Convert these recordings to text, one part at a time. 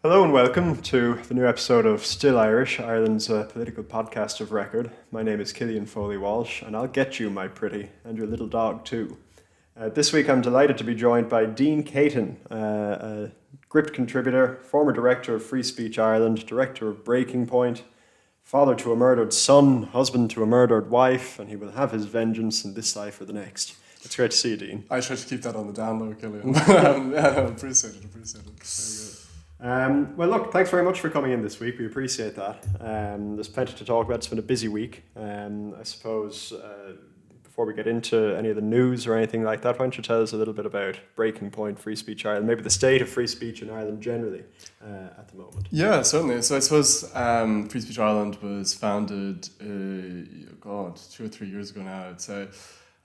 Hello and welcome to the new episode of Still Irish, Ireland's political podcast of record. My name is Killian Foley-Walsh, and I'll get you, my pretty, and your little dog too. This week I'm delighted to be joined by Dean Céitinn, a Gript contributor, former director of Free Speech Ireland, director of Breaking Point, father to a murdered son, husband to a murdered wife, and he will have his vengeance in this life or the next. It's great to see you, Dean. I try to keep that on the down low, Killian. I appreciate it. Well, look, thanks very much for coming in this week. We appreciate that. There's plenty to talk about. It's been a busy week. I suppose before we get into any of the news or anything like that, why don't you tell us a little bit about Breaking Point, Free Speech Ireland, maybe the state of free speech in Ireland generally at the moment? Yeah, certainly. So I suppose Free Speech Ireland was founded, 2 or 3 years ago now, I'd say.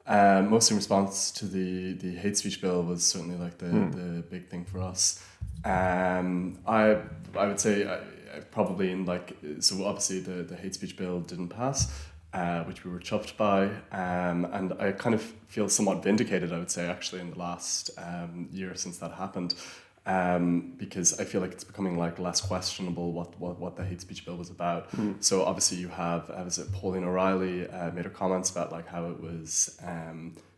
Mostly in response to the hate speech bill was certainly like the big thing for us. I would say probably in so obviously the hate speech bill didn't pass, which we were chuffed by, and I kind of feel somewhat vindicated, I would say, actually in the last year since that happened. Because I feel like it's becoming less questionable what the hate speech bill was about. So obviously you have Pauline O'Reilly made her comments about how it was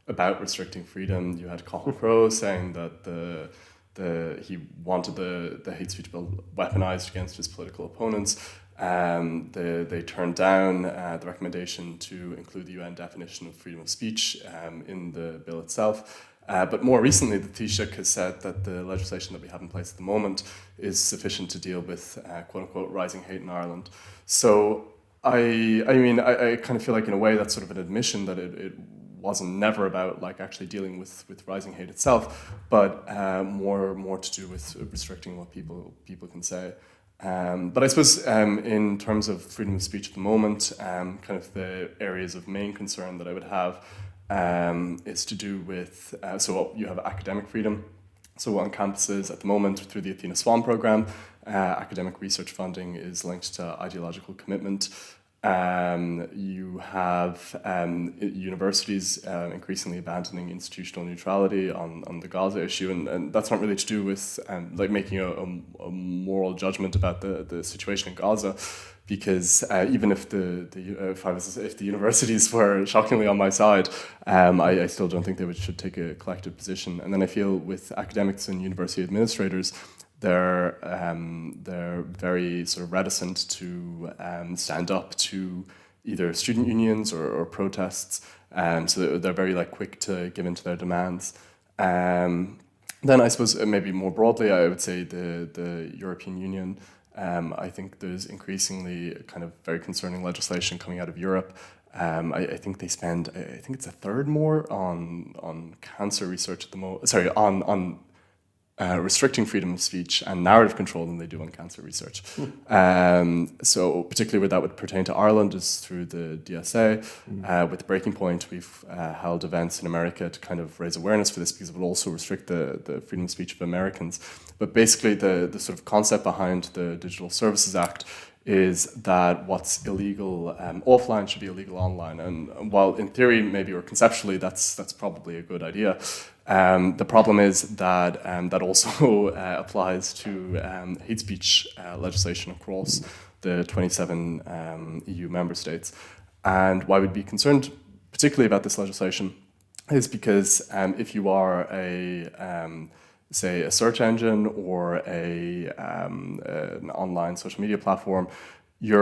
about restricting freedom. You had Cathal Crowe saying that he wanted the hate speech bill weaponized against his political opponents. They turned down the recommendation to include the UN definition of freedom of speech in the bill itself. But more recently, the Taoiseach has said that the legislation that we have in place at the moment is sufficient to deal with quote-unquote rising hate in Ireland. So I kind of feel like in a way that's sort of an admission that it wasn't never about actually dealing with rising hate itself, but more to do with restricting what people can say. But I suppose in terms of freedom of speech at the moment, kind of the areas of main concern that I would have is to do with, so you have academic freedom. So on campuses at the moment, through the Athena Swan program, academic research funding is linked to ideological commitment. You have universities increasingly abandoning institutional neutrality on the Gaza issue, and that's not really to do with making a moral judgment about the situation in Gaza, because even if if the universities were shockingly on my side, I still don't think they should take a collective position. And then I feel with academics and university administrators, they're very sort of reticent to stand up to either student unions or protests, so they're very quick to give in to their demands. Then I suppose maybe more broadly, I would say the European Union. I think there's increasingly kind of very concerning legislation coming out of Europe. I think they spend, I think it's a third more on cancer research at the moment. Sorry, on restricting freedom of speech and narrative control than they do on cancer research. So particularly where that would pertain to Ireland is through the DSA. With Breaking Point, we've held events in America to kind of raise awareness for this, because it will also restrict the freedom of speech of Americans. But basically the sort of concept behind the Digital Services Act is that what's illegal offline should be illegal online. And while in theory maybe or conceptually that's probably a good idea, the problem is that that also applies to hate speech legislation across the 27 EU member states. And why we'd be concerned particularly about this legislation is because if you are say a search engine or an online social media platform, you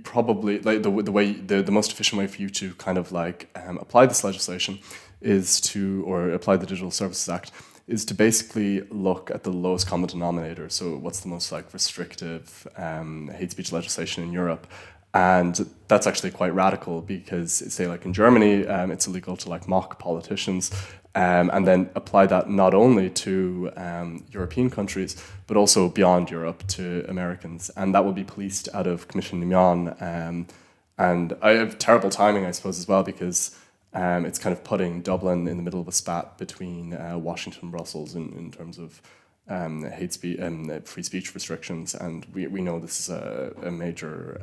probably the most efficient way for you to kind of apply this legislation or apply the Digital Services Act is to basically look at the lowest common denominator. So what's the most restrictive hate speech legislation in Europe? And that's actually quite radical, because say in Germany, it's illegal to mock politicians, and then apply that not only to European countries, but also beyond Europe to Americans. And that will be policed out of Commission Nimian. And I have terrible timing, I suppose, as well, because it's kind of putting Dublin in the middle of a spat between Washington and Brussels in terms of hate speech and free speech restrictions, and we know this is a major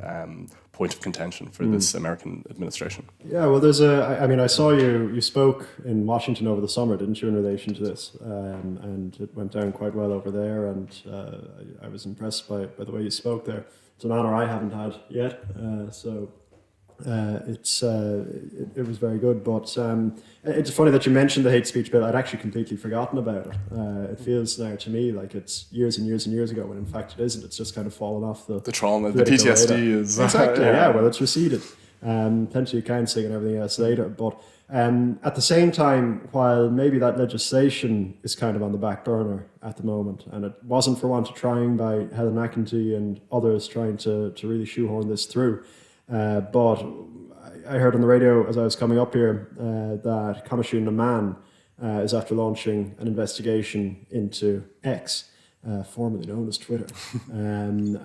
point of contention for this American administration. Yeah, well, there's I mean, I saw you spoke in Washington over the summer, didn't you, in relation to this? And it went down quite well over there, and I was impressed by the way you spoke there. It's an honor I haven't had yet, so it was very good. But it's funny that you mentioned the hate speech bill. I'd actually completely forgotten about it. It feels now to me like it's years and years and years ago, when in fact it isn't. It's just kind of fallen off the trauma, the PTSD radar. is exactly. Yeah, well, it's receded. Plenty of counselling and everything else later. But at the same time, while maybe that legislation is kind of on the back burner at the moment, and it wasn't for want of trying by Helen McEntee and others trying to really shoehorn this through. But I heard on the radio as I was coming up here that Coimisiún na Man is after launching an investigation into X, formerly known as Twitter. And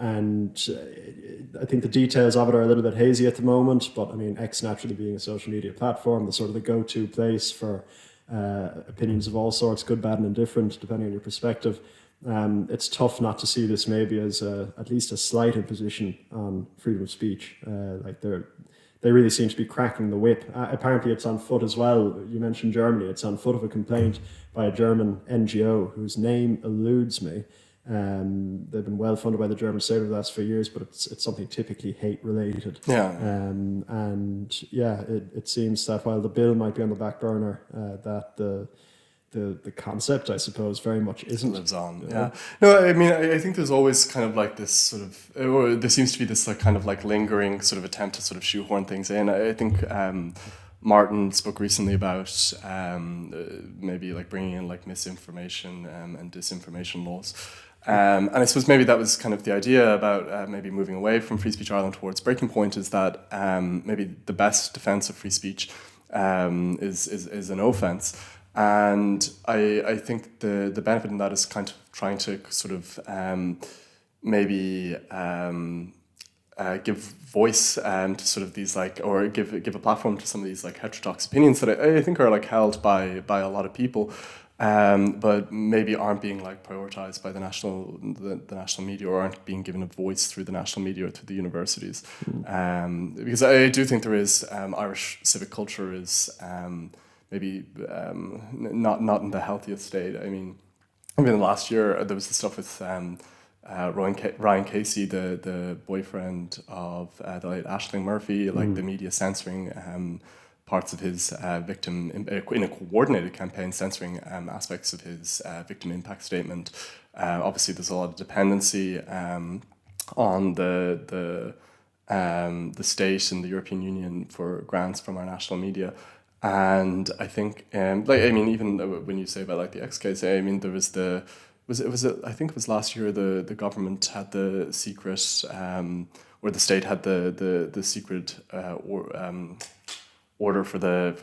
I think the details of it are a little bit hazy at the moment, but I mean, X naturally being a social media platform, the sort of the go-to place for opinions of all sorts, good, bad and indifferent, depending on your perspective. It's tough not to see this maybe as at least a slight imposition on freedom of speech. Like they really seem to be cracking the whip. Apparently it's on foot as well. You mentioned Germany. It's on foot of a complaint by a German NGO whose name eludes me. They've been well funded by the German state over the last few years, but it's something typically hate related. Yeah. And yeah, it seems that while the bill might be on the back burner, that the concept, I suppose, very much isn't. Lives on. Yeah. No, I mean, I think there's always kind of like this sort of, or there seems to be this like kind of like lingering sort of attempt to sort of shoehorn things in. I think Martin spoke recently about maybe like bringing in like misinformation and disinformation laws. And I suppose maybe that was kind of the idea about maybe moving away from Free Speech Ireland towards Breaking Point, is that maybe the best defense of free speech is an offense. And I think the benefit in that is kind of trying to sort of maybe give voice to sort of these like, or give a platform to some of these like heterodox opinions that I think are like held by a lot of people, but maybe aren't being like prioritized by the national media, or aren't being given a voice through the national media or through the universities. Because I do think there is Irish civic culture is maybe not in the healthiest state. I mean, even last year there was the stuff with Ryan Casey, the boyfriend of the late Aisling Murphy, like the media censoring parts of his victim in a coordinated campaign, censoring aspects of his victim impact statement. Obviously, there's a lot of dependency on the state and the European Union for grants from our national media. And I think, like, I mean, even when you say about like the X case, I mean, there was I think it was last year the government had the secret, or the state had the secret order for the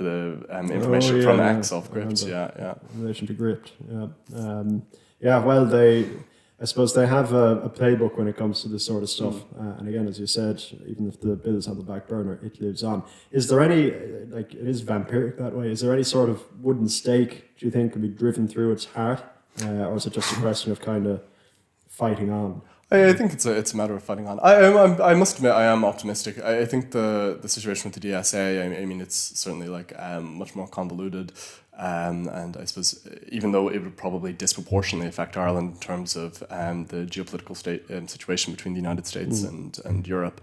information from X off Gript. Yeah. In relation to Gript, yeah. Well, I suppose they have a playbook when it comes to this sort of stuff. And again, as you said, even if the bill is on the back burner, it lives on. Is there any, like, it is vampiric that way, is there any sort of wooden stake, do you think, can be driven through its heart? Or is it just a question of kind of fighting on? I think it's a matter of fighting on. I must admit, I am optimistic. I think the situation with the DSA, I mean, it's certainly like much more convoluted. And I suppose even though it would probably disproportionately affect Ireland in terms of the geopolitical situation between the United States and Europe,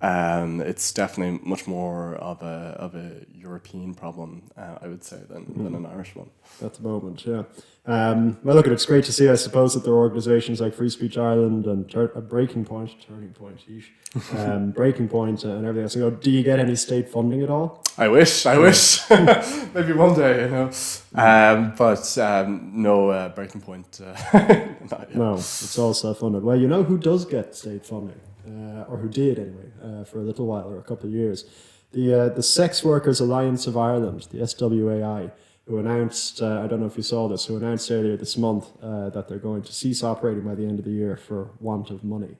it's definitely much more of a European problem, I would say, than an Irish one. At the moment, yeah. Well, look, it's great to see, I suppose, that there are organisations like Free Speech Ireland and Breaking Point, Turning Point, Breaking Point and everything else. You know, do you get any state funding at all? I wish. Maybe one day, you know. But no Breaking Point. No, it's all self-funded. Well, you know who does get state funding, or who did anyway, for a little while or a couple of years? The Sex Workers Alliance of Ireland, the SWAI, who announced, I don't know if you saw this, who announced earlier this month that they're going to cease operating by the end of the year for want of money.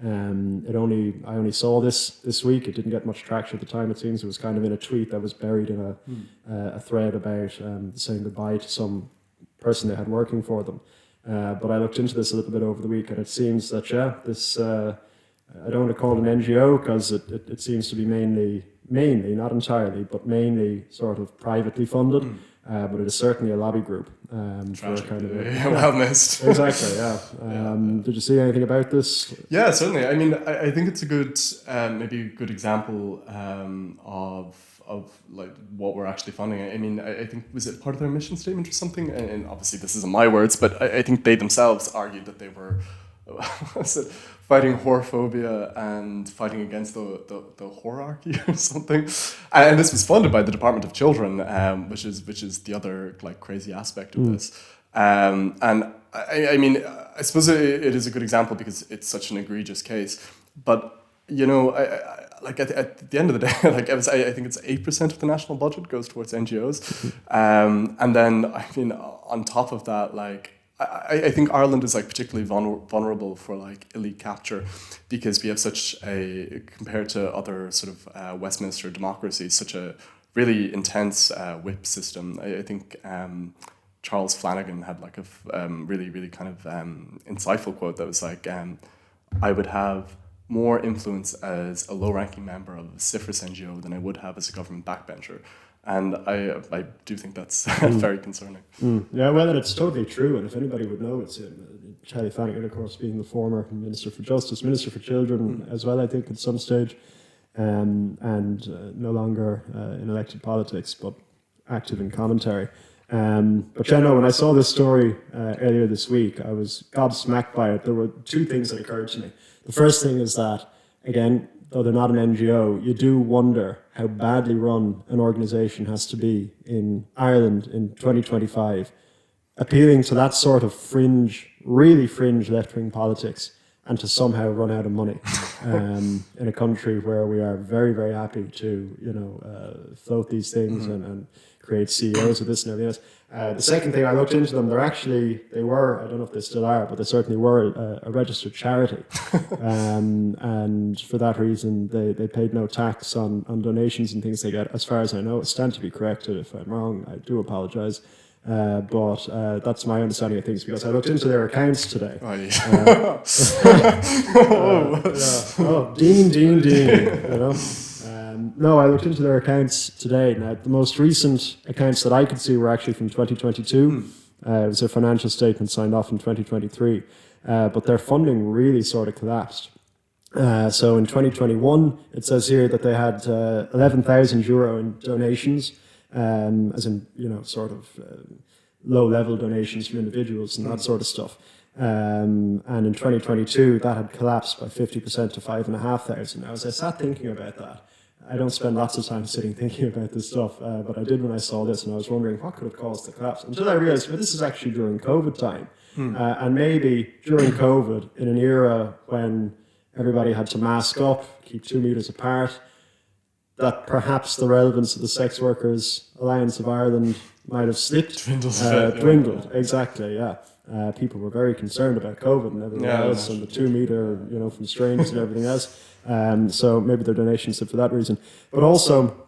I only saw this week. It didn't get much traction at the time. It seems it was kind of in a tweet that was buried in a thread about saying goodbye to some person they had working for them. But I looked into this a little bit over the week, and it seems that, this, I don't want to call it an NGO because it seems to be mainly, not entirely, but mainly sort of privately funded. But it is certainly a lobby group. For kind of well missed. Exactly, yeah. Did you see anything about this? Yeah, certainly. I mean, I think it's a good, maybe a good example of like what we're actually funding. I mean, I think, was it part of their mission statement or something? And obviously this isn't my words, but I think they themselves argued that they were fighting whorephobia and fighting against the whorearchy or something. And this was funded by the Department of Children, which is the other like crazy aspect of this. And I mean, I suppose it is a good example because it's such an egregious case. But, you know, I like at the end of the day, like I think it's 8% of the national budget goes towards NGOs. And then, I mean, on top of that, like, I think Ireland is like particularly vulnerable for like elite capture because we have such a, compared to other sort of Westminster democracies, such a really intense whip system. I think Charles Flanagan had like a really, really kind of insightful quote that was like, I would have more influence as a low-ranking member of a vociferous NGO than I would have as a government backbencher. And I do think that's very concerning. Yeah, well, it's totally true. And if anybody would know, it's Charlie Flanagan, of course, being the former Minister for Justice, Minister for Children as well, I think, at some stage, and no longer in elected politics, but active in commentary. But yeah, no, when I saw this story earlier this week, I was gobsmacked by it. There were two things that occurred to me. The first thing is that, again, though they're not an NGO, you do wonder how badly run an organisation has to be in Ireland in 2025, appealing to that sort of fringe, really fringe left-wing politics, and to somehow run out of money in a country where we are very, very happy to, you know, float these things and create CEOs of this and everything else. The second thing, I looked into them, they were, I don't know if they still are, but they certainly were a registered charity. And for that reason, they paid no tax on donations and things they get. As far as I know, I stand to be corrected. If I'm wrong, I do apologise. But that's my understanding of things because I looked into their accounts today. Oh, yeah. Oh, Dean, you know. No, I looked into their accounts today. Now, the most recent accounts that I could see were actually from 2022. It was their financial statement signed off in 2023. But their funding really sort of collapsed. So in 2021, it says here that they had €11,000 in donations, as in, you know, sort of low-level donations from individuals and that sort of stuff. And in 2022, that had collapsed by 50% to 5,500. Now, as I sat thinking about that, I don't spend lots of time sitting thinking about this stuff, but I did when I saw this, and I was wondering what could have caused the collapse. Until I realized, well, this is actually during COVID time. And maybe during COVID, in an era when everybody had to mask up, keep 2 meters apart, that perhaps the relevance of the Sex Workers Alliance of Ireland might have slipped. Dwindled, exactly, yeah. People were very concerned about COVID and everything else, and the 2 meter, you know, from strangers and everything else. So maybe their donations are for that reason. But also,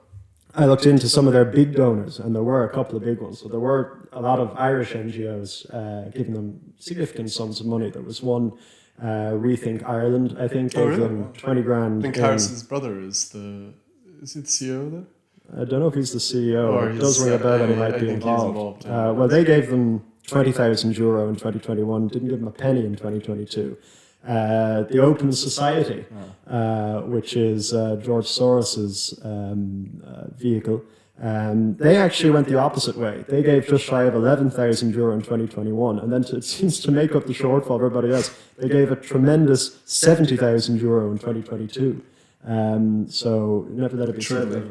I looked into some of their big donors, and there were a couple of big ones. So there were a lot of Irish NGOs giving them significant sums of money. There was one, Rethink Ireland, I think, gave them 20 grand. I think Harris's brother is he the CEO there? I don't know if he's the CEO. It does ring a bell that he might be involved. Well, they gave them €20,000 in 2021, didn't give them a penny in 2022. The Open Society, which is George Soros's vehicle, they actually went the opposite way. They gave just shy of €11,000 in 2021, and then it seems to make up the shortfall for everybody else. They gave a tremendous €70,000 in 2022. So never let it be said that,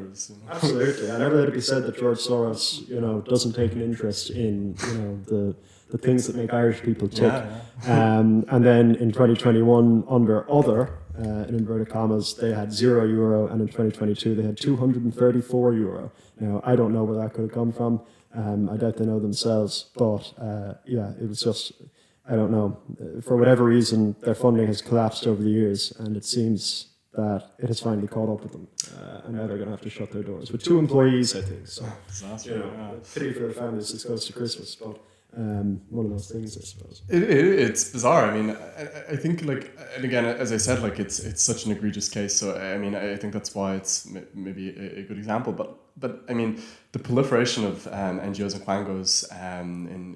absolutely, and never let it be said that George Soros, you know, doesn't take an interest in, you know, the things that make Irish people tick. And then in 2021, under other, in inverted commas, they had €0, and in 2022 they had €234. Now, I don't know where that could have come from. I doubt they know themselves, but yeah, it was just, I don't know. For whatever reason, their funding has collapsed over the years, and it seems that it has finally caught up with them, and now they're going to have to shut their doors with 2 employees, I think. So, you know, pity for their families. This goes to Christmas, but One of those things, I suppose. It's bizarre. I mean, I think like, and again, as I said, like it's such an egregious case. So I mean, I think that's why it's maybe a good example. But I mean, the proliferation of NGOs and Quangos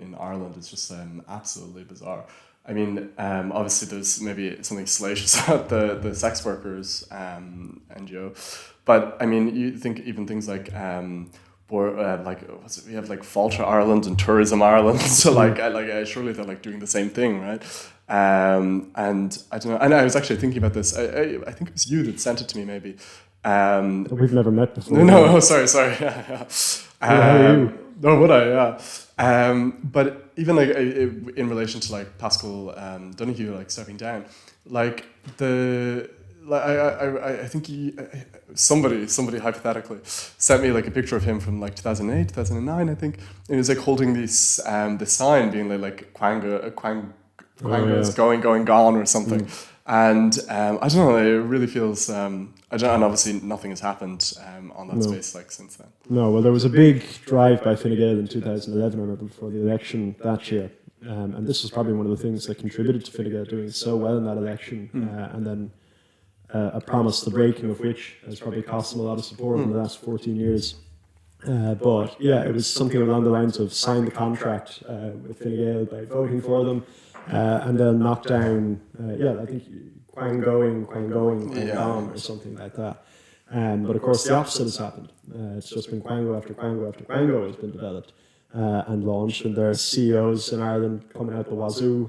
in Ireland is just absolutely bizarre. I mean, obviously there's maybe something salacious about the sex workers NGO, but I mean, you think even things like we have like Falter Ireland and Tourism Ireland, so surely they're like doing the same thing, right? And I don't know. And I was actually thinking about this. I think it was you that sent it to me, maybe. We've never met before. No, oh, sorry. Yeah. How are you? No, would I? Yeah. But even like in relation to like Pascal Donohoe like stepping down, like I think somebody hypothetically sent me like a picture of him from like 2008, 2009, I think, and he was like holding this sign being like Quangos going gone or something. And I don't know, it really feels and obviously nothing has happened on that space like since then. No, well, there was a big drive by Fine Gael in 2011, I remember, before the election that year. And this was probably one of the things that contributed to Fine Gael doing so well in that election. And then a promise, the breaking of which has probably cost them a lot of support in the last 14 years. But yeah, it was something along the lines of sign the contract with Fine Gael by voting for them, and then knock down, I think Quangong, or something like that. But of course, the opposite has happened. It's just been Quango after Quango after Quango has been developed and launched, and there are CEOs in Ireland coming out the wazoo,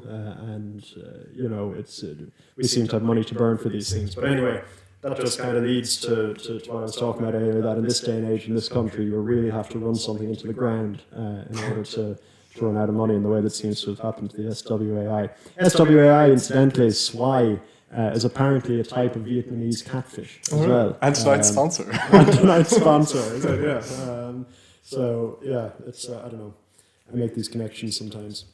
we seem to have money to burn for these things. But anyway, that just kind of leads to what I was talking about earlier, that in this day and age, in this country, you really have to run something into the ground in order to run out of money in the way that seems to have happened to the SWAI. SWAI, incidentally, SWAI, is apparently a type of Vietnamese catfish as well. And tonight's sponsor. And tonight's sponsor, is it? Yeah. It's, I don't know, I make these connections sometimes.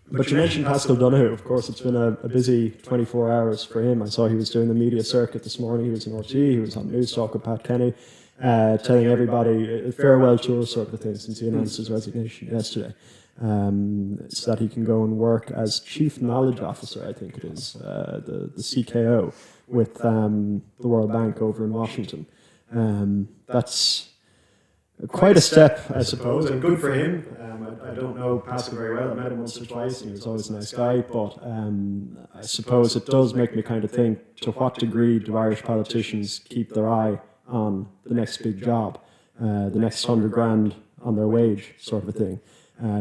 But you mentioned Pascal Donohoe. Of course, it's been a busy 24 hours for him. I saw he was doing the media circuit this morning. He was in RT, he was on News Talk with Pat Kenny, telling everybody a farewell tour sort of a thing since he announced his resignation yesterday. So that he can go and work as Chief Knowledge Officer, I think it is, the CKO with the World Bank over in Washington. That's quite a step, I suppose, and good for him. I don't know Pascal very well. I met him once or twice, and he was always a nice guy. But I suppose it does make me kind of think, to what degree do Irish politicians keep their eye on the next big job, the next 100 grand on their wage, sort of a thing?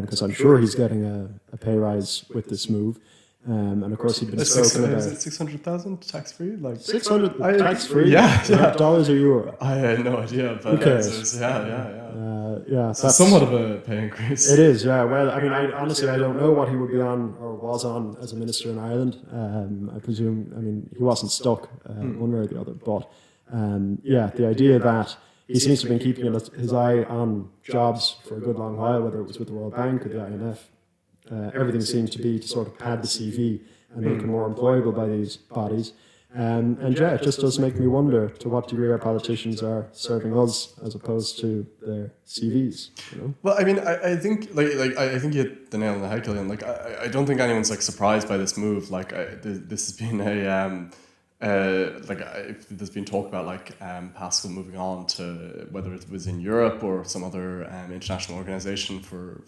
Because I'm sure he's getting a pay rise with this move. And of course, he'd been spoken about. Is it 600,000 tax free? Like 600 tax free? Yeah. Dollars or euro? I had no idea, but that's somewhat of a pay increase. It is, yeah. Well, I mean, honestly, I don't know what he would be on or was on as a minister in Ireland. I presume, I mean, he wasn't stuck one way or the other. But the idea that he seems to have been keeping his eye on jobs for a good long while, whether it was with the World Bank or the IMF. Everything seems to be to sort of pad the CV and make him more employable by these bodies. It just does make me wonder to what degree our politicians are serving us as opposed to their CVs. You know? Well, I mean, I think I think you hit the nail on the head, Killian. Like, I don't think anyone's like surprised by this move. Like, this has been there's been talk about like Pascal moving on to whether it was in Europe or some other international organization for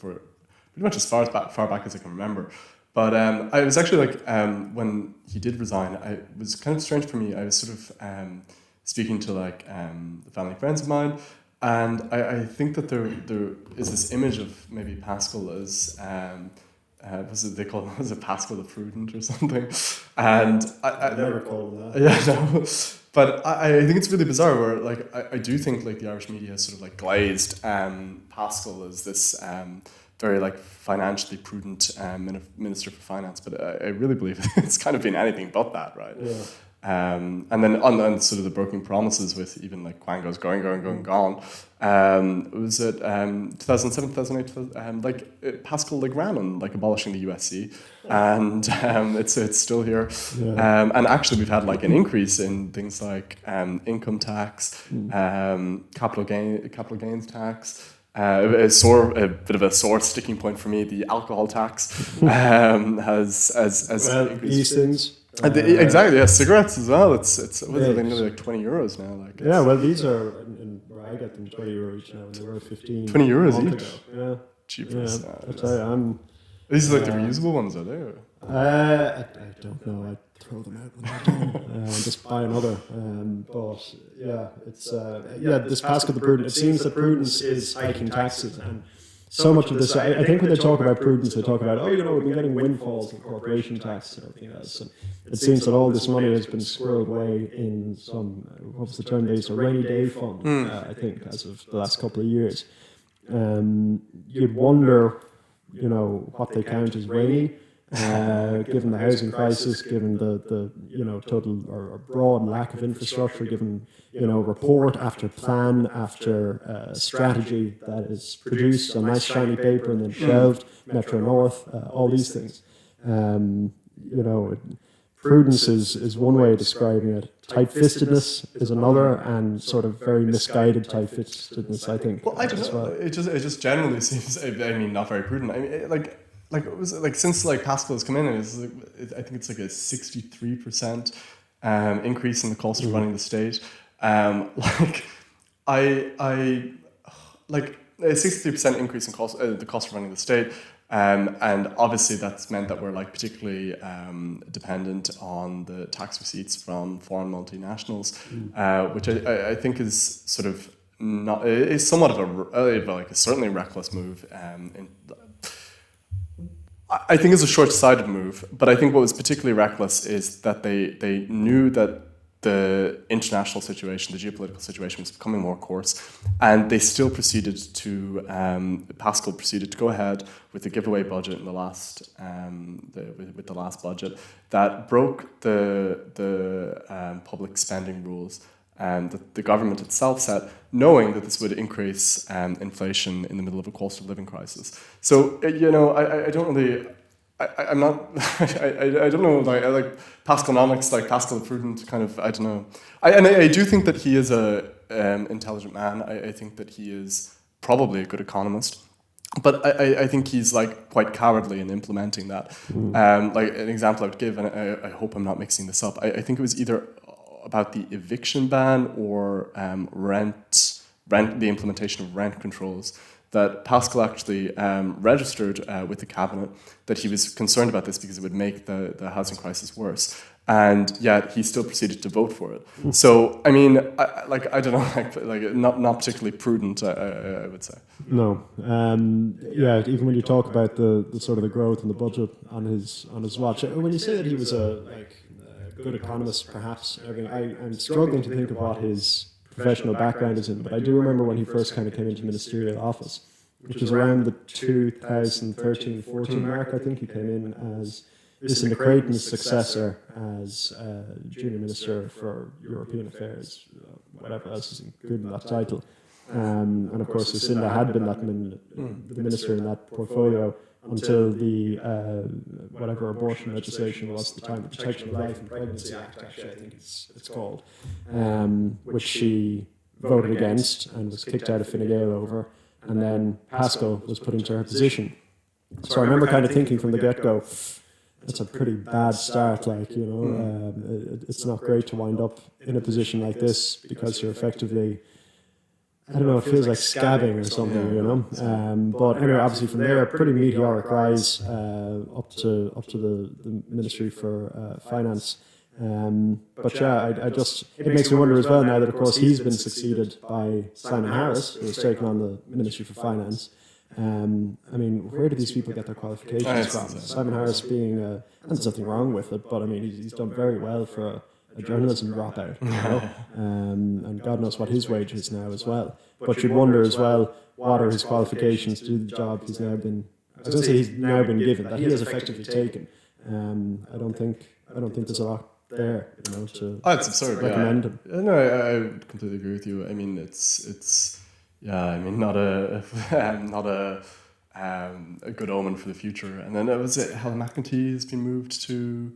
pretty much as far back as I can remember. But I was actually like, when he did resign, it was kind of strange for me. I was sort of speaking to like the family friends of mine, and I think that there is this image of maybe Pascal as was it Pascal the Prudent or something? And I never called him that. Yeah, no. But I think it's really bizarre where like I do think like the Irish media has sort of like glazed Pascal as this very like financially prudent minister for finance, but I really believe it's kind of been anything but that, right? Yeah. And then on sort of the broken promises with even like Quangos gone. It was at 2007, 2008, Pascal like ran on like abolishing the USC, and it's still here. Yeah. And actually we've had like an increase in things like income tax, capital gains tax. a bit of a sore sticking point for me. The alcohol tax has these things. Exactly, yeah, cigarettes as well. It's what is it, nearly like €20 now. Like well, these are where I get them €20 each now, and they were 15. €20 each. Ago. Yeah, cheapest. These are like the reusable ones, are they? I don't know. I throw them out when they're done and just buy another. But yeah, it's this Pascal the Prudent. It seems that prudence is hiking taxes, and so much of this. I think when they talk about prudence, they talk about we've been getting windfalls and corporation tax and everything else. And it seems that all this money has been squirreled away in some what was the term they used, a rainy day fund. I think as of the last couple of years. You'd wonder, what they count as rainy. Given the housing crisis, given the total or broad lack of infrastructure, given report after plan after strategy that is produced on nice shiny paper and then shelved, Metro North, all these things. Prudence is one way of describing it. Tight-fistedness is another, and sort of very misguided tight-fistedness, I think. Well, I don't know. It just generally seems, not very prudent. It was since Pascal has come in, and I think it's like a 63% increase in the cost of running the state. A 63% increase in the cost of running the state. And obviously that's meant that we're particularly dependent on the tax receipts from foreign multinationals, which I think is sort of not, is somewhat of a certainly reckless move. I think it's a short-sighted move, but I think what was particularly reckless is that they knew that the international situation, the geopolitical situation was becoming more coarse, and they still proceeded to, Pascal proceeded to go ahead with the giveaway budget in the last, with the last budget that broke the public spending rules that the government itself set, knowing that this would increase inflation in the middle of a cost of living crisis. So, I don't really, I'm not, I don't know, like Pascalonomics, like Pascal the Prudent, kind of, I don't know. I do think that he is a intelligent man. I think that he is probably a good economist. But I think he's quite cowardly in implementing that. An example I would give, and I hope I'm not mixing this up, I think it was either about the eviction ban or the implementation of rent controls, that Pascal actually registered with the cabinet that he was concerned about this because it would make the housing crisis worse. And yet he still proceeded to vote for it. So, I mean, I don't know, not particularly prudent, I would say. No. Even when you talk about the sort of the growth in the budget on his watch, when you say that he was a good economist, perhaps, I'm struggling to think of what his professional background is in, but I do remember when he first kind of came into ministerial office, which was around the 2013-14 mark. I think he came in as Jacinda Creighton's successor as junior minister for European affairs, whatever else is included in that title. And of course, Jacinda had been the minister in that portfolio until the whatever abortion legislation was at the time, the Protection of Life and Pregnancy Act, actually, I think it's called, which she voted against and was kicked out of Fine Gael over, and then Pascal was put into her position. So I remember kind of thinking from the get-go, that's a pretty bad start, it's not great to wind up in a position like this because you're effectively, I don't know, it feels like scabbing or something, but anyway, obviously from there, a pretty meteoric rise up to the Ministry for Finance. But it makes me wonder as well now that, of course, he's been succeeded by Simon Harris, who has taken on the Ministry for Finance. Where do these people get their qualifications from? Simon Harris being, and there's nothing wrong with it, but he's done very well for a journalism dropout, and God knows what his wage is now as well. But you'd wonder as well, what are his qualifications to do the job he's now been given, that he has effectively taken. I don't think there's a lot there, to it's absurd, recommend him. No, I completely agree with you. It's not a good omen for the future. And then Helen McEntee has been moved to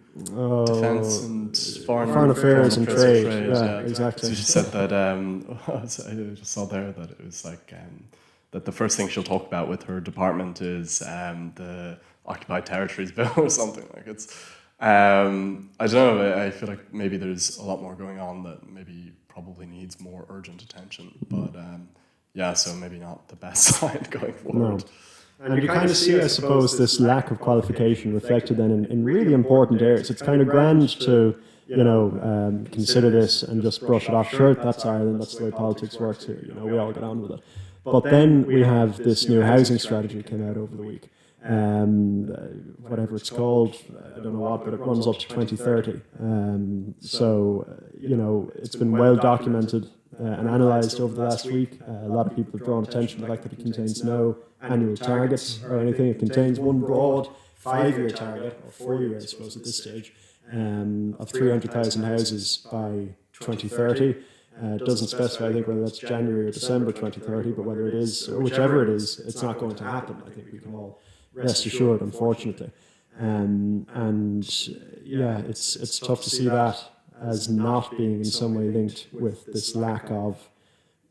defence and foreign affairs and trade. Yeah, exactly. So she said that I just saw there that it was that the first thing she'll talk about with her department is the occupied territories bill or something. Like it's, I don't know. I feel like maybe there's a lot more going on that maybe probably needs more urgent attention. But yeah, so maybe not the best sign going forward. No. And you kind of see, I suppose, this lack of qualification reflected then in really important areas. It's kind of grand to, consider this and just brush it off. Sure, that's Ireland, that's the way politics works here. We all get on with it. But then we have this new housing strategy that came out over the week. Whatever it's called, I don't know what, but it runs up to 2030. It's been well documented and analysed over the last week. A lot of people have drawn attention to the fact that it contains no annual targets or anything. It contains one broad 5-year target, or 4-year, I suppose, at this stage, of 300,000 houses by 2030. It doesn't specify, I think, whether that's January or December 2030, but whether it is, or whichever it is, it's not going to happen. I think we can all rest assured, unfortunately. It's tough to see that as not being in some way linked with this lack of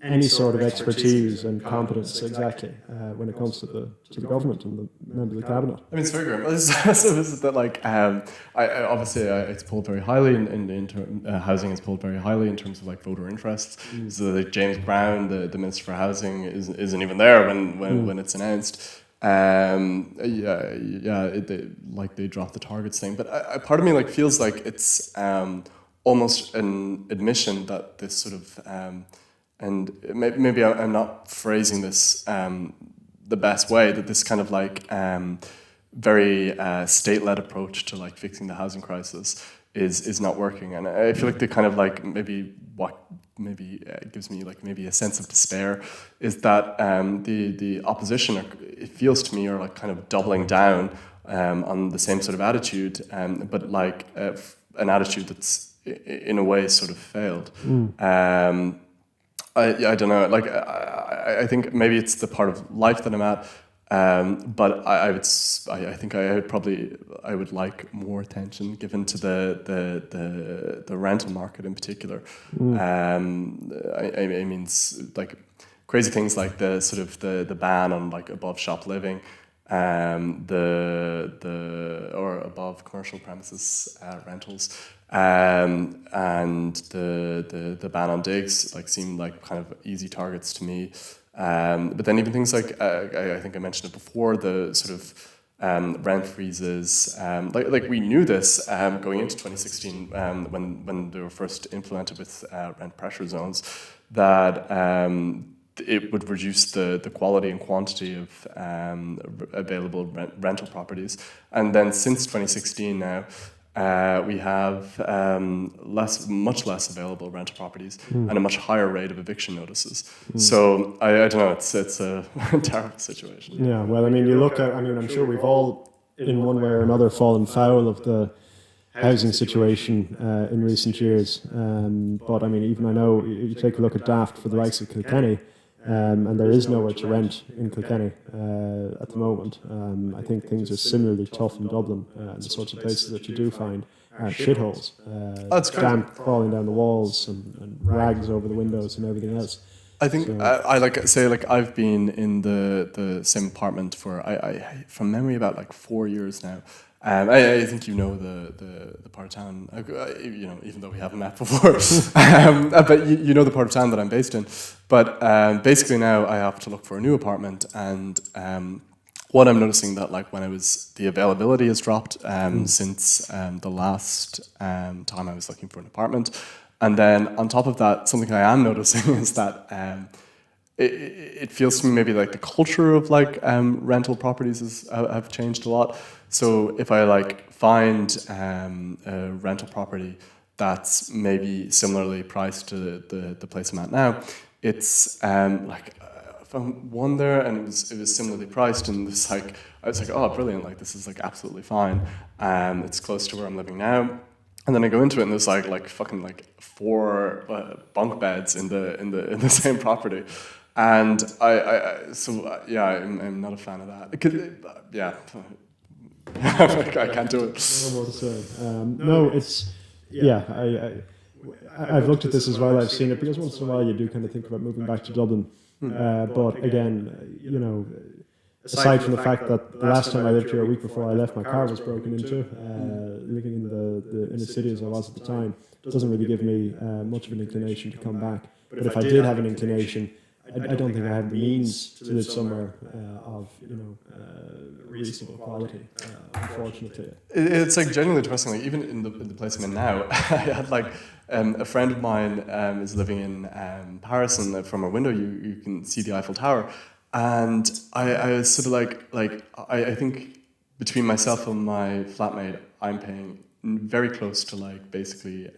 any sort of expertise and competence, exactly, when it comes to the government and the members of the cabinet. I mean, it's very grim. It's polled very highly in housing is polled very highly in terms of like voter interests. So like James Brown, the Minister for Housing, isn't even there when it's announced. They dropped the targets thing, but part of me like feels like it's almost an admission that this sort of and maybe I'm not phrasing this the best way, that this kind of like very state-led approach to like fixing the housing crisis is not working, and I feel like the kind of like gives me like maybe a sense of despair is that the opposition it feels to me are like kind of doubling down on the same sort of attitude, but like an attitude that's in a way sort of failed. I don't know. Like I think maybe it's the part of life that I'm at. But I would like more attention given to the rental market in particular. I mean, like crazy things like the sort of the ban on like above shop living, or above commercial premises rentals, and the ban on digs like seem like kind of easy targets to me. But then even things like I think I mentioned it before, the sort of rent freezes. Like we knew this going into 2016 when they were first implemented with rent pressure zones, that it would reduce the quality and quantity of available rental properties. And then since 2016 now, we have much less available rental properties and a much higher rate of eviction notices. So I don't know, it's a terrible situation. Yeah, well, I mean, I'm sure we've all, in one way or another, fallen foul of the housing situation in recent years. But I mean, even I know, you take a look at Daft for the likes of Kilkenny, and there is nowhere to rent in Kilkenny at the moment. I think things are similarly tough in Dublin, and the sorts of places that you do find are shitholes. Damp crawling down the walls and rags over the windows and everything else. I think I've been in the same apartment for I from memory about like 4 years now. I think you know the part of town, even though we haven't met before, but you know the part of town that I'm based in. But basically now I have to look for a new apartment, and what I'm noticing that like the availability has dropped since the last time I was looking for an apartment, and then on top of that, something I am noticing is that it feels to me maybe like the culture of like rental properties have changed a lot. So if I like find a rental property that's maybe similarly priced to the place I'm at now, it's like I found one there and it was similarly priced, and it's like I was like, oh brilliant, like this is like absolutely fine. It's close to where I'm living now. And then I go into it and there's like fucking like 4 bunk beds in the same property. And I'm not a fan of that. I can't do it. No more to say. I've looked at this as well. I've seen it because once in a while you do kind of think about moving back to Dublin. But again, aside from the fact that the last time I lived here, a week before I left, my car was broken into, living in the inner city as I was at the time, doesn't really give me much of an inclination to come back. But if I did have an inclination, I don't think I have the means to live somewhere of reasonable quality. Unfortunately, it's like genuinely depressing. Like even in the place I'm in now, I had like a friend of mine is living in Paris, and from a window you can see the Eiffel Tower, and I was sort of like I think between myself and my flatmate, I'm paying very close to like basically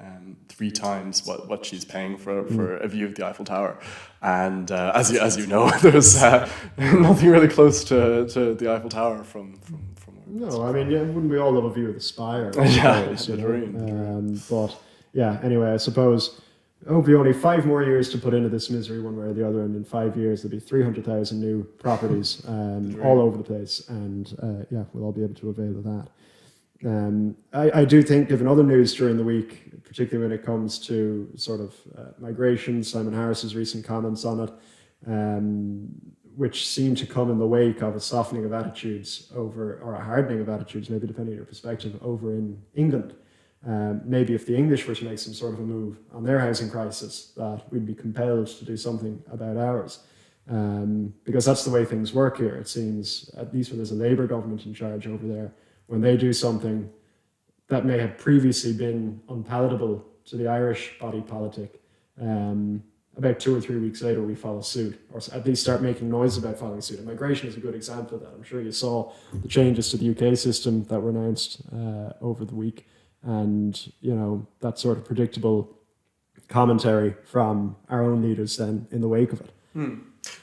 3 times what she's paying for a view of the Eiffel Tower, and as you know, there's nothing really close to the Eiffel Tower from no, I mean, wouldn't we all love a view of the spire? Yeah, the dream. But yeah, anyway, I suppose hopefully only 5 more years to put into this misery one way or the other, and in 5 years there'll be 300,000 new properties all over the place, and yeah, we'll all be able to avail of that. I do think, given other news during the week, particularly when it comes to sort of migration, Simon Harris's recent comments on it, which seem to come in the wake of a softening of attitudes over, or a hardening of attitudes, maybe depending on your perspective, over in England. Maybe if the English were to make some sort of a move on their housing crisis, that we'd be compelled to do something about ours. Because that's the way things work here, it seems, at least when there's a Labour government in charge over there. When they do something that may have previously been unpalatable to the Irish body politic, about 2 or 3 weeks later we follow suit, or at least start making noise about following suit. And migration is a good example of that. I'm sure you saw the changes to the UK system that were announced over the week, and that sort of predictable commentary from our own leaders then in the wake of it.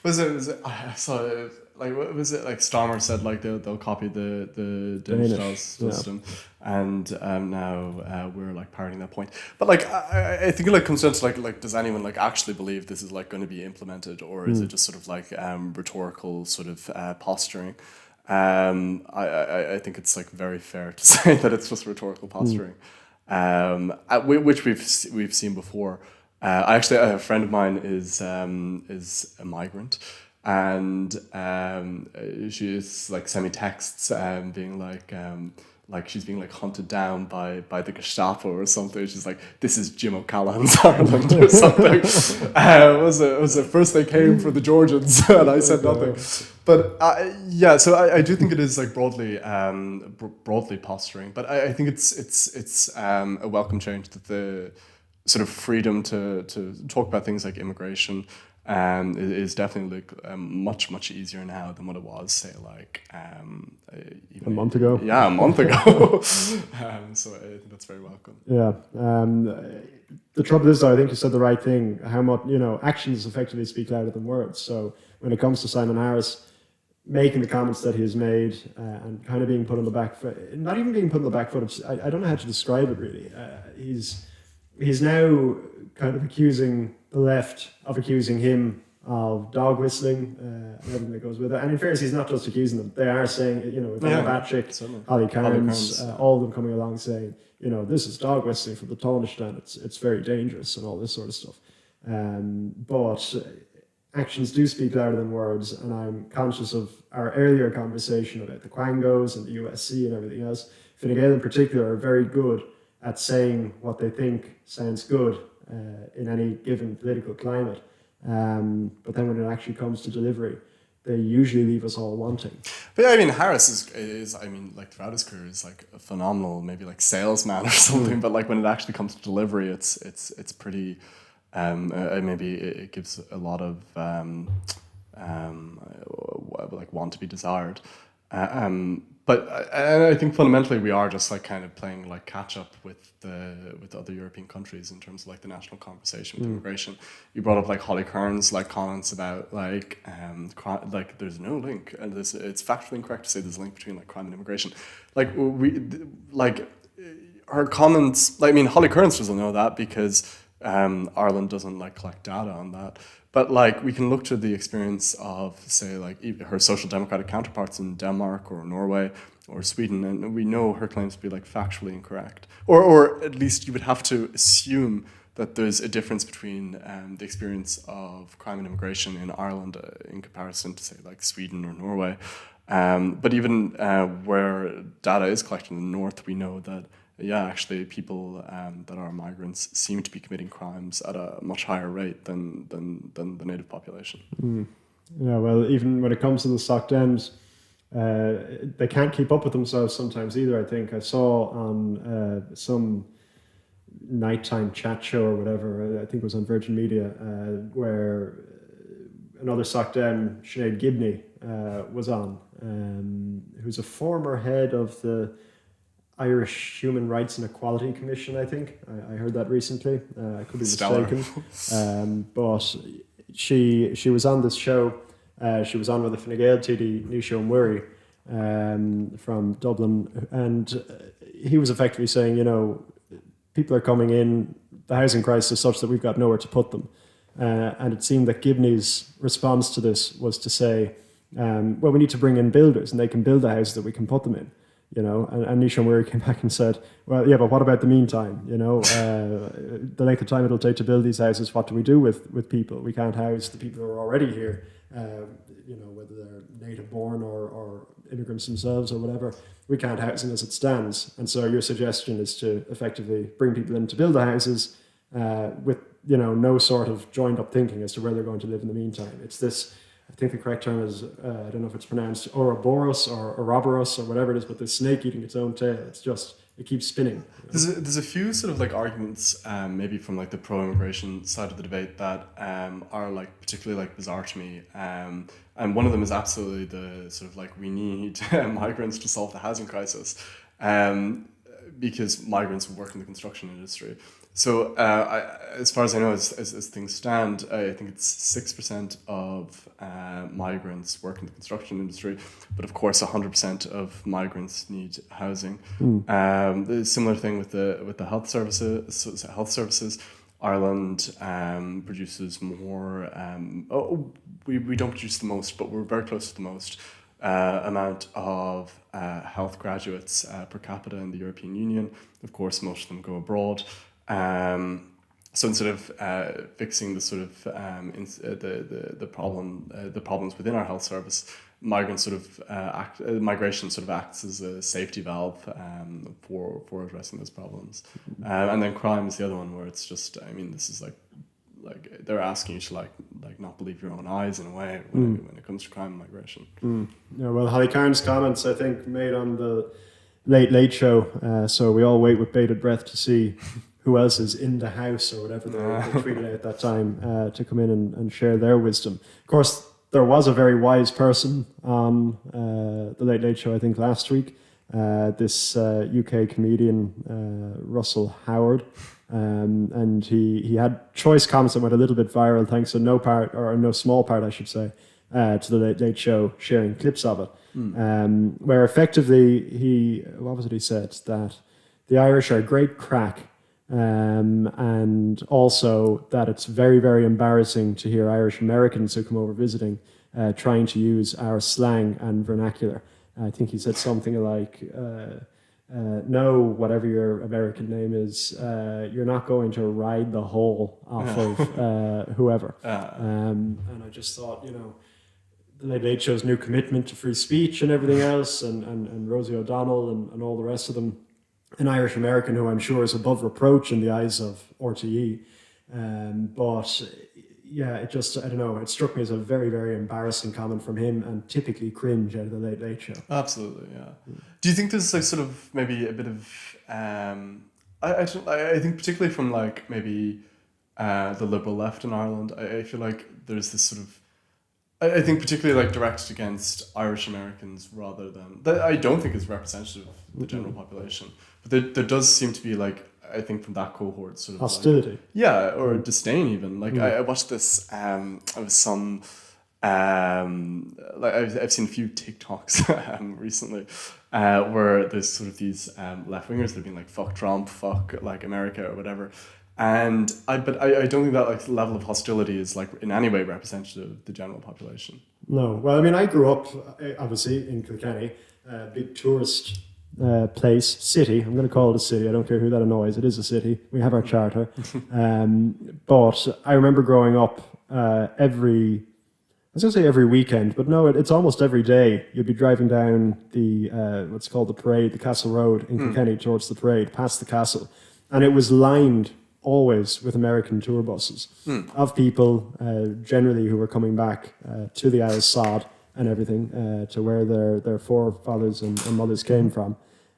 Was it I saw it, like, what was it, like Starmer said like they'll copy the Danish system, and now we're like parroting that point. But like I think it like comes down to like does anyone like actually believe this is like going to be implemented, or is it just sort of like rhetorical sort of posturing? I think it's like very fair to say that it's just rhetorical posturing, which we've seen before. I actually, a friend of mine is a migrant, and she is like sent me texts being like she's being like hunted down by the Gestapo or something. She's like, this is Jim O'Callaghan's Ireland or something. It was the first they came for the Georgians, and I said nothing. But yeah, so I do think it is like broadly posturing, but I think it's a welcome change that the sort of freedom to talk about things like immigration is definitely like much easier now than what it was, say, like even a month ago. Yeah, a month ago. So I think that's very welcome. Yeah. The trouble is, though, I think you said the right thing. How much actions effectively speak louder than words. So when it comes to Simon Harris making the comments that he has made and kind of being put on the back foot, not even being put on the back foot. I don't know how to describe it really. He's now kind of accusing the left of accusing him of dog whistling and everything that goes with it. And in fairness, he's not just accusing them. They are saying, Ivana Bacik, Holly Cairns, all of them coming along saying, this is dog whistling from the Taoiseach and it's very dangerous and all this sort of stuff. But actions do speak louder than words, and I'm conscious of our earlier conversation about the Quangos and the USC and everything else. Fine Gael in particular are very good at saying what they think sounds good in any given political climate. But then when it actually comes to delivery, they usually leave us all wanting. But yeah, I mean, Harris is I mean, like throughout his career is like a phenomenal, maybe like salesman or something. But like when it actually comes to delivery, it's pretty. Maybe it gives a lot of like want to be desired. But I think fundamentally we are just like kind of playing like catch up with other European countries in terms of like the national conversation with immigration. You brought up like Holly Cairns like comments about like there's no link, and it's factually incorrect to say there's a link between like crime and immigration. Her comments. Like, I mean, Holly Cairns doesn't know that because Ireland doesn't like collect data on that. But like we can look to the experience of, say, like her social democratic counterparts in Denmark or Norway or Sweden, and we know her claims to be like factually incorrect, or at least you would have to assume that there's a difference between the experience of crime and immigration in Ireland in comparison to, say, like Sweden or Norway. But even where data is collected in the north, we know that, yeah, actually people that are migrants seem to be committing crimes at a much higher rate than the native population. Yeah, well, even when it comes to the Soc Dems, they can't keep up with themselves sometimes either. I think I saw on some nighttime chat show or whatever, I think it was on Virgin Media, where another Soc Dem, Sinead Gibney, was on, who's a former head of the Irish Human Rights and Equality Commission, I think. I heard that recently. I could be mistaken. But she was on this show. She was on with the Fine Gael TD, Nisho Murray, from Dublin. And he was effectively saying, you know, people are coming in, the housing crisis is such that we've got nowhere to put them. And it seemed that Gibney's response to this was to say, well, we need to bring in builders and they can build the houses that we can put them in. You know, and Nisha Murray came back and said, well, yeah, but what about the meantime? You know, the length of time it'll take to build these houses, what do we do with people? We can't house the people who are already here, you know, whether they're native born or immigrants themselves or whatever. We can't house them as it stands. And so your suggestion is to effectively bring people in to build the houses with, you know, no sort of joined up thinking as to where they're going to live in the meantime. It's this, I think the correct term is, I don't know if it's pronounced Ouroboros or Ouroboros or whatever it is, but the snake eating its own tail. It's just, it keeps spinning. You know? There's a few sort of like arguments, maybe from like the pro-immigration side of the debate that are like particularly like bizarre to me. And one of them is absolutely the sort of like, we need migrants to solve the housing crisis, because migrants work in the construction industry. So as far as I know, as things stand, I think it's 6% of migrants work in the construction industry, but of course 100% of migrants need housing. The similar thing with the health services. Ireland produces more. We don't produce the most, but we're very close to the most amount of health graduates per capita in the European Union. Of course, most of them go abroad. So instead of fixing the sort of the problems within our health service, migration sort of acts as a safety valve for addressing those problems. And then crime is the other one, where it's just, I mean, this is like they're asking you to like not believe your own eyes in a way when it comes to crime and migration. Yeah, well, Holly Cairns' comments, I think, made on the Late Show, so we all wait with bated breath to see who else is in the house or whatever they tweeted out at that time to come in and share their wisdom. Of course, there was a very wise person on the Late Show, I think, last week, this UK comedian, Russell Howard, and he had choice comments that went a little bit viral, thanks in no small part, I should say, to the Late Show sharing clips of it. Where effectively what was it he said? That the Irish are great crack, and also that it's very, very embarrassing to hear Irish Americans who come over visiting trying to use our slang and vernacular. I think he said something like, no, whatever your American name is, you're not going to ride the hole off of whoever. And I just thought, you know, the Late Show's new commitment to free speech and everything else, and Rosie O'Donnell and all the rest of them, an Irish American who I'm sure is above reproach in the eyes of RTE. But yeah, it just, I don't know, it struck me as a very, very embarrassing comment from him, and typically cringe out of the Late Show. Absolutely, yeah. Do you think there's like sort of maybe a bit of, I think particularly from like maybe the liberal left in Ireland, I feel like there's this sort of, I think particularly like directed against Irish Americans rather than, that I don't think is representative of the general population, but there does seem to be like, I think from that cohort sort of hostility. Like, yeah, or disdain even. Like I watched this, of some, like I've seen a few TikToks recently where there's sort of these left-wingers that have been like, fuck Trump, fuck like America or whatever. And I don't think that like level of hostility is like in any way representative of the general population. No, well, I mean, I grew up obviously in Kilkenny, big tourist city. I'm going to call it a city. I don't care who that annoys. It is a city. We have our charter. But I remember growing up I was going to say every weekend, but no, it's almost every day. You'd be driving down the, what's called the parade, the Castle Road in Kilkenny towards the parade, past the castle. And it was lined always with American tour buses of people, generally who were coming back to the Isle of Sod and everything, to where their forefathers and mothers came from.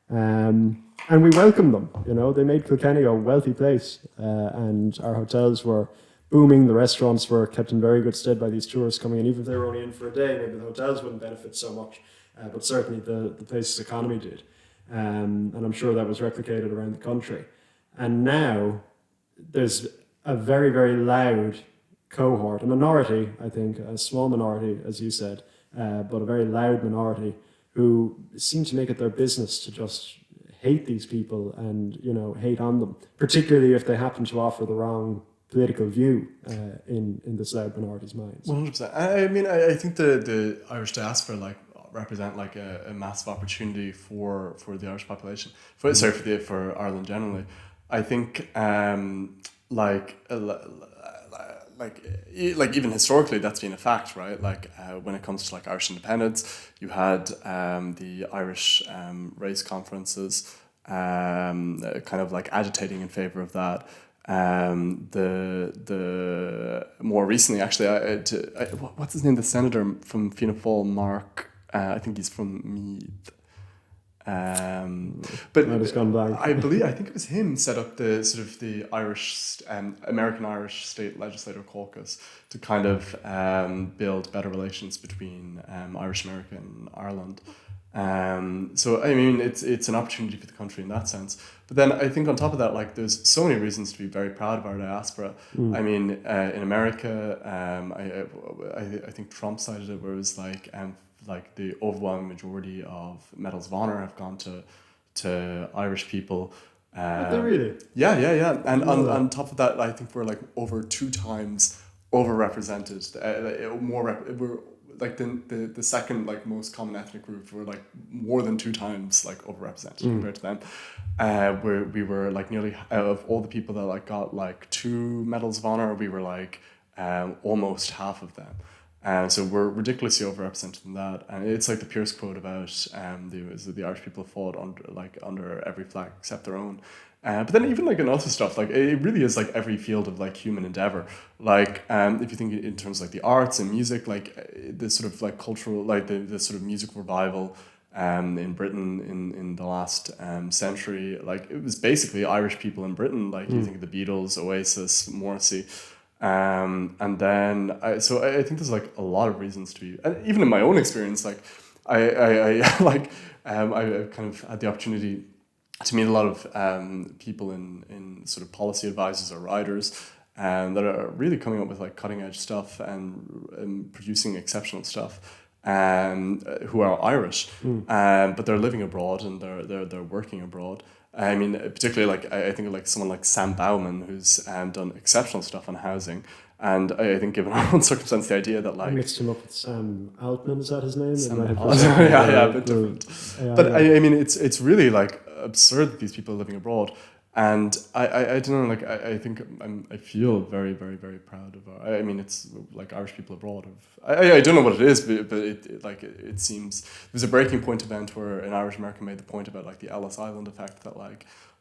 And we welcomed them, They made Kilkenny a wealthy place, and our hotels were booming. The restaurants were kept in very good stead by these tourists coming in. Even if they were only in for a day, maybe the hotels wouldn't benefit so much, but certainly the place's economy did. And I'm sure that was replicated around the country. And now there's a very, very loud cohort, a minority, I think, a small minority, as you said, but a very loud minority who seem to make it their business to just hate these people and, hate on them, particularly if they happen to offer the wrong political view in this loud minority's minds. 100%. I mean, I think the Irish diaspora represent a massive opportunity for the Irish population. For Ireland generally. I think even historically that's been a fact, right? When it comes to Irish independence, you had the Irish race conferences kind of agitating in favor of that. The more recently, actually, what's his name? The senator from Fianna Fáil, Mark. I think he's from Meath. But I think it was him set up the sort of the Irish American Irish State Legislative Caucus to kind of build better relations between Irish America and Ireland. So I mean, it's an opportunity for the country in that sense. But then I think on top of that, there's so many reasons to be very proud of our diaspora. I mean, in America, I think Trump cited it, where it was the overwhelming majority of medals of honor have gone to Irish people. Are they really? Yeah. And on top of that, I think we're over 2 times overrepresented. We're the second most common ethnic group. We're more than 2 times overrepresented compared to them. Where we were nearly of all the people that got 2 medals of honor, we were almost half of them. So we're ridiculously overrepresented in that, and it's the Pierce quote about the Irish people fought under every flag except their own. But then even in other stuff, it really is every field of human endeavor. If you think in terms of the arts and music, the sort of cultural, the sort of music revival in Britain in the last century, it was basically Irish people in Britain. You think of the Beatles, Oasis, Morrissey. And then I think there's a lot of reasons to be, and even in my own experience, I kind of had the opportunity to meet a lot of people in sort of policy advisors or writers that are really coming up with cutting edge stuff and producing exceptional stuff, who are Irish, but they're living abroad and they're working abroad. I mean, particularly I think of someone like Sam Bauman, who's done exceptional stuff on housing, and I think given our own circumstance, the idea that I mixed him up with Sam Altman, is that his name? Yeah, a bit different. But I mean, it's really absurd that these people are living abroad, and I don't know, I think I feel very, very, very proud of our. I mean, it's Irish people abroad. I don't know what it is, but it seems there's a breaking point event where an Irish American made the point about the Ellis Island effect, that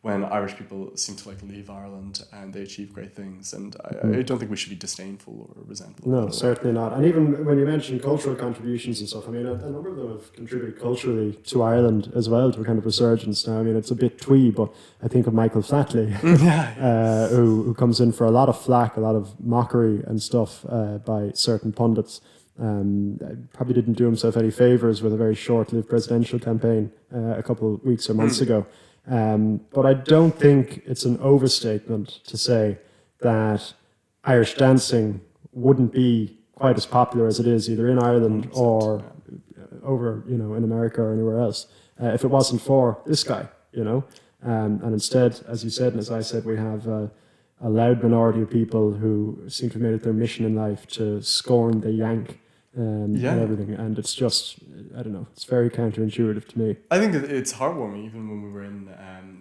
when Irish people seem to leave Ireland and they achieve great things, and I don't think we should be disdainful or resentful. No, certainly not. And even when you mention cultural contributions and stuff, I mean, a number of them have contributed culturally to Ireland as well, to a kind of resurgence now. I mean, it's a bit twee, but I think of Michael Flatley, who comes in for a lot of flack, a lot of mockery and stuff by certain pundits. Probably didn't do himself any favours with a very short-lived presidential campaign a couple of weeks or months ago. But I don't think it's an overstatement to say that Irish dancing wouldn't be quite as popular as it is either in Ireland or over, in America or anywhere else, if it wasn't for this guy, and instead, as you said, and as I said, we have a loud minority of people who seem to have made it their mission in life to scorn the Yank and everything. And it's just, I don't know, it's very counterintuitive to me. I think it's heartwarming, even when we were in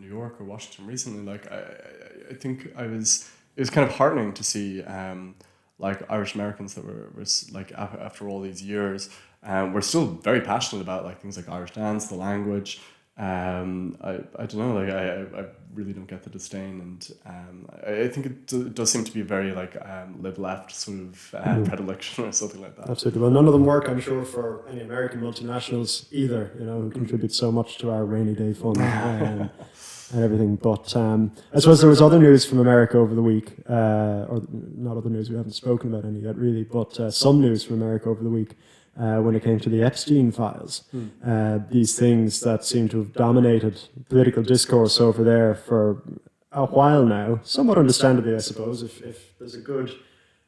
New York or Washington recently. Like, I think it was kind of heartening to see like Irish Americans that were like after all these years, we're still very passionate about like things like Irish dance, the language. I don't know, like I really don't get the disdain, and I think it does seem to be a very like live left sort of predilection or something like that. Absolutely. Well, none of them work, I'm sure, for any American multinationals either, you know, who contribute so much to our rainy day fund and everything. But I suppose there was other news from America over the week, or not other news, we haven't spoken about any yet really, but some news from America over the week. When it came to the Epstein files, these things that seem to have dominated political discourse over there for a while now, somewhat understandably, I suppose, if there's a good,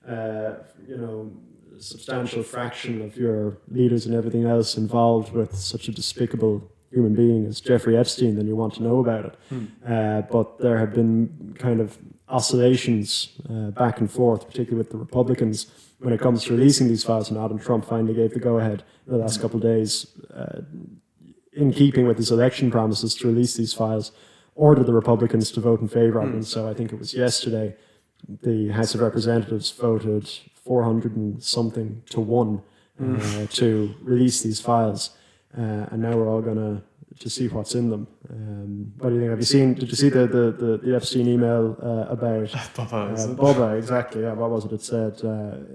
you know, substantial fraction of your leaders and everything else involved with such a despicable human being as Jeffrey Epstein, then you want to know about it. But there have been kind of oscillations back and forth, particularly with the Republicans, when it comes to releasing these files or not, and Trump finally gave the go-ahead in the last couple of days, in keeping with his election promises to release these files, ordered the Republicans to vote in favor of them. So I think it was yesterday, the House of Representatives voted 400 and something to 1 to release these files. And now we're all going to see what's in them. What do you think? Did you see the Epstein email about Bubba? Exactly. Yeah, what was it? It said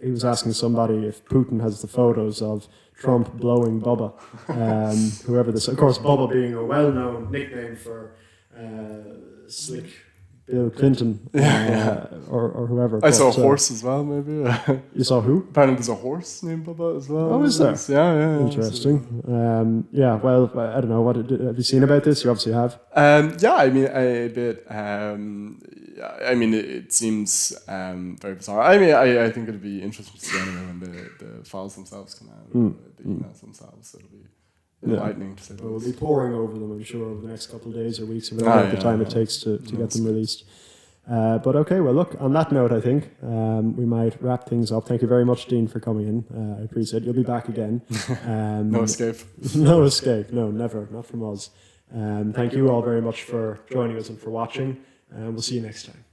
he was asking somebody if Putin has the photos of Trump blowing Bubba. Whoever this, of course, Bubba being a well-known nickname for slick Bill Clinton or whoever. I saw a horse as well, maybe. You saw who? Apparently there's a horse named Bubba as well. Oh, is there? Yeah. Interesting. Yeah, well, I don't know. What have you seen about this? You obviously have. Yeah, I mean, a bit. I mean, it seems very bizarre. I mean, I think it'll be interesting to see anyway when the files themselves come out, the emails themselves. It'll be enlightening to say. We'll be poring over them, I'm sure, over the next couple of days or weeks, or whatever the time it takes to get them released. But okay, well, look, on that note, I think we might wrap things up. Thank you very much, Dean, for coming in. I appreciate it. You'll be back again. No escape. No escape. No, never. Not from us. Thank you all very much for joining us and for watching. We'll see you next time.